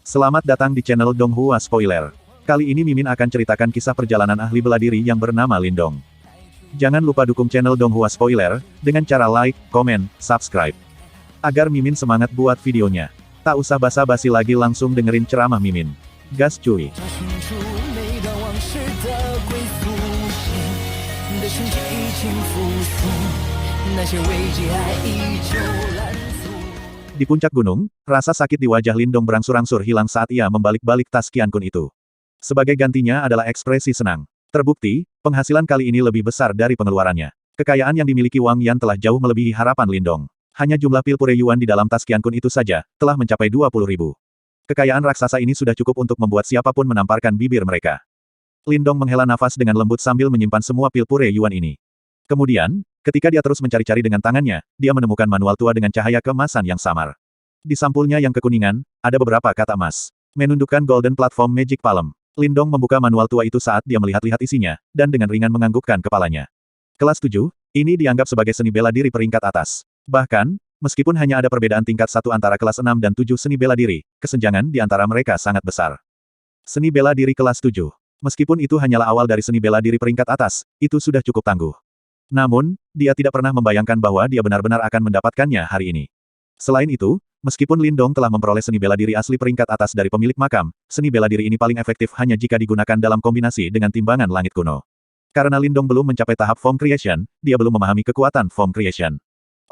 Selamat datang di channel Donghua Spoiler. Kali ini Mimin akan ceritakan kisah perjalanan ahli bela diri yang bernama Lindong. Jangan lupa dukung channel Donghua Spoiler, dengan cara like, komen, subscribe. Agar Mimin semangat buat videonya. Tak usah basa-basi lagi, langsung dengerin ceramah Mimin. Gas cuy. Di puncak gunung, rasa sakit di wajah Lindong berangsur-angsur hilang saat ia membalik-balik tas Qiankun itu. Sebagai gantinya adalah ekspresi senang. Terbukti, penghasilan kali ini lebih besar dari pengeluarannya. Kekayaan yang dimiliki Wang Yan telah jauh melebihi harapan Lindong. Hanya jumlah pil pure yuan di dalam tas Qiankun itu saja, telah mencapai 20.000. Kekayaan raksasa ini sudah cukup untuk membuat siapapun menamparkan bibir mereka. Lindong menghela nafas dengan lembut sambil menyimpan semua pil pure yuan ini. Kemudian, ketika dia terus mencari-cari dengan tangannya, dia menemukan manual tua dengan cahaya keemasan yang samar. Di sampulnya yang kekuningan, ada beberapa kata emas. Menundukkan Golden Platform Magic Palm. Lindong membuka manual tua itu saat dia melihat-lihat isinya, dan dengan ringan menganggukkan kepalanya. Kelas 7, ini dianggap sebagai seni bela diri peringkat atas. Bahkan, meskipun hanya ada perbedaan tingkat 1 antara kelas 6 dan 7 seni bela diri, kesenjangan di antara mereka sangat besar. Seni bela diri kelas 7. Meskipun itu hanyalah awal dari seni bela diri peringkat atas, itu sudah cukup tangguh. Namun, dia tidak pernah membayangkan bahwa dia benar-benar akan mendapatkannya hari ini. Selain itu, meskipun Lindong telah memperoleh seni bela diri asli peringkat atas dari pemilik makam, seni bela diri ini paling efektif hanya jika digunakan dalam kombinasi dengan timbangan langit kuno. Karena Lindong belum mencapai tahap Form Creation, dia belum memahami kekuatan Form Creation.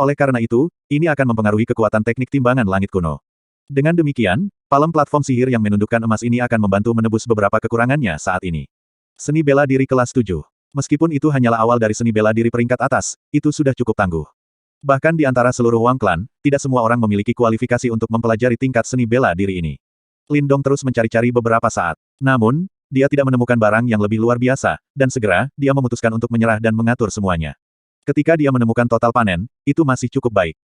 Oleh karena itu, ini akan mempengaruhi kekuatan teknik timbangan langit kuno. Dengan demikian, palem platform sihir yang menundukkan emas ini akan membantu menebus beberapa kekurangannya saat ini. Seni bela diri kelas 7. Meskipun itu hanyalah awal dari seni bela diri peringkat atas, itu sudah cukup tangguh. Bahkan di antara seluruh Wang Clan, tidak semua orang memiliki kualifikasi untuk mempelajari tingkat seni bela diri ini. Lindong terus mencari-cari beberapa saat. Namun, dia tidak menemukan barang yang lebih luar biasa, dan segera, dia memutuskan untuk menyerah dan mengatur semuanya. Ketika dia menemukan total panen, itu masih cukup baik.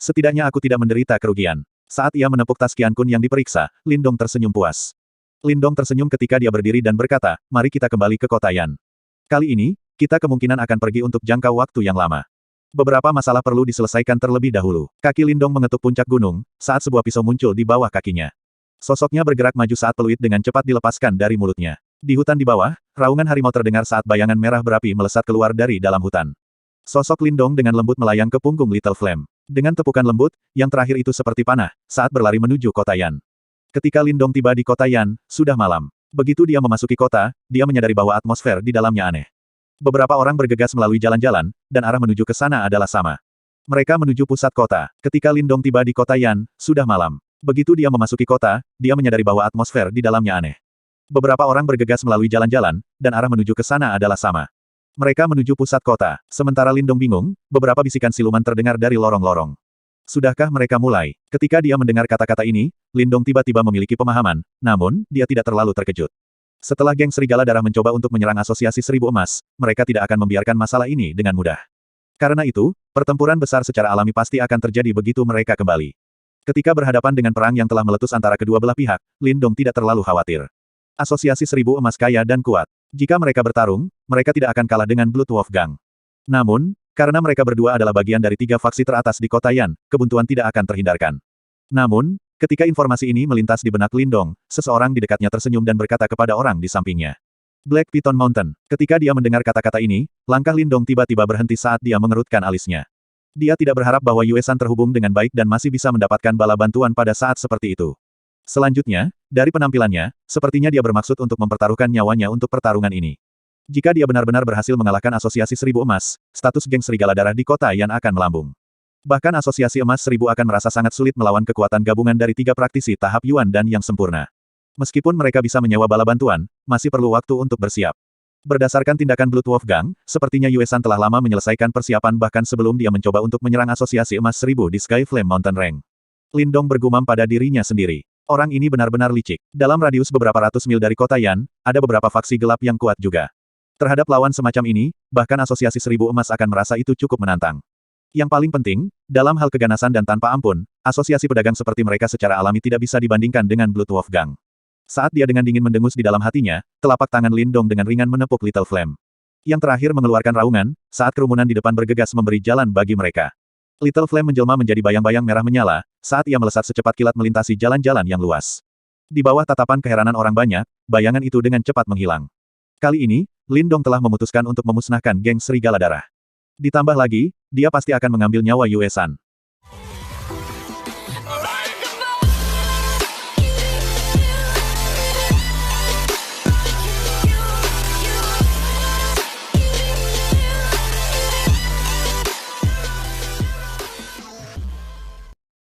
Setidaknya aku tidak menderita kerugian. Saat ia menepuk tas Qiankun yang diperiksa, Lindong tersenyum puas. Lindong tersenyum ketika dia berdiri dan berkata, mari kita kembali ke kota Yan. Kali ini, kita kemungkinan akan pergi untuk jangka waktu yang lama. Beberapa masalah perlu diselesaikan terlebih dahulu. Kaki Lindong mengetuk puncak gunung, saat sebuah pisau muncul di bawah kakinya. Sosoknya bergerak maju saat peluit dengan cepat dilepaskan dari mulutnya. Di hutan di bawah, raungan harimau terdengar saat bayangan merah berapi melesat keluar dari dalam hutan. Sosok Lindong dengan lembut melayang ke punggung Little Flame. Dengan tepukan lembut, yang terakhir itu seperti panah, saat berlari menuju kota Yan. Ketika Lindong tiba di kota Yan, sudah malam. Begitu dia memasuki kota, dia menyadari bahwa atmosfer di dalamnya aneh. Beberapa orang bergegas melalui jalan-jalan, dan arah menuju ke sana adalah sama. Mereka menuju pusat kota. Ketika Lindong tiba di kota Yan, sudah malam. Begitu dia memasuki kota, dia menyadari bahwa atmosfer di dalamnya aneh. Beberapa orang bergegas melalui jalan-jalan, dan arah menuju ke sana adalah sama. Mereka menuju pusat kota. Sementara Lindong bingung, beberapa bisikan siluman terdengar dari lorong-lorong. Sudahkah mereka mulai? Ketika dia mendengar kata-kata ini, Lindong tiba-tiba memiliki pemahaman, namun, dia tidak terlalu terkejut. Setelah geng Serigala Darah mencoba untuk menyerang Asosiasi Seribu Emas, mereka tidak akan membiarkan masalah ini dengan mudah. Karena itu, pertempuran besar secara alami pasti akan terjadi begitu mereka kembali. Ketika berhadapan dengan perang yang telah meletus antara kedua belah pihak, Lindong tidak terlalu khawatir. Asosiasi Seribu Emas kaya dan kuat. Jika mereka bertarung, mereka tidak akan kalah dengan Blood Wolf Gang. Namun, karena mereka berdua adalah bagian dari 3 faksi teratas di kota Yan, kebuntuan tidak akan terhindarkan. Namun, ketika informasi ini melintas di benak Lindong, seseorang di dekatnya tersenyum dan berkata kepada orang di sampingnya. Black Piton Mountain. Ketika dia mendengar kata-kata ini, langkah Lindong tiba-tiba berhenti saat dia mengerutkan alisnya. Dia tidak berharap bahwa Yue San terhubung dengan baik dan masih bisa mendapatkan bala bantuan pada saat seperti itu. Selanjutnya, dari penampilannya, sepertinya dia bermaksud untuk mempertaruhkan nyawanya untuk pertarungan ini. Jika dia benar-benar berhasil mengalahkan Asosiasi Seribu Emas, status geng Serigala Darah di kota Yan akan melambung. Bahkan Asosiasi Emas Seribu akan merasa sangat sulit melawan kekuatan gabungan dari 3 praktisi tahap Yuan dan yang sempurna. Meskipun mereka bisa menyewa bala bantuan, masih perlu waktu untuk bersiap. Berdasarkan tindakan Blood Wolf Gang, sepertinya Yue San telah lama menyelesaikan persiapan bahkan sebelum dia mencoba untuk menyerang Asosiasi Emas Seribu di Sky Flame Mountain Range. Lindong bergumam pada dirinya sendiri. Orang ini benar-benar licik. Dalam radius beberapa ratus mil dari kota Yan, ada beberapa faksi gelap yang kuat juga. Terhadap lawan semacam ini, bahkan Asosiasi Seribu Emas akan merasa itu cukup menantang. Yang paling penting, dalam hal keganasan dan tanpa ampun, asosiasi pedagang seperti mereka secara alami tidak bisa dibandingkan dengan Blood Wolf Gang. Saat dia dengan dingin mendengus di dalam hatinya, telapak tangan Lindong dengan ringan menepuk Little Flame. Yang terakhir mengeluarkan raungan, saat kerumunan di depan bergegas memberi jalan bagi mereka. Little Flame menjelma menjadi bayang-bayang merah menyala, saat ia melesat secepat kilat melintasi jalan-jalan yang luas. Di bawah tatapan keheranan orang banyak, bayangan itu dengan cepat menghilang. Kali ini, Lindong telah memutuskan untuk memusnahkan geng serigala darah. Ditambah lagi, dia pasti akan mengambil nyawa Yue San.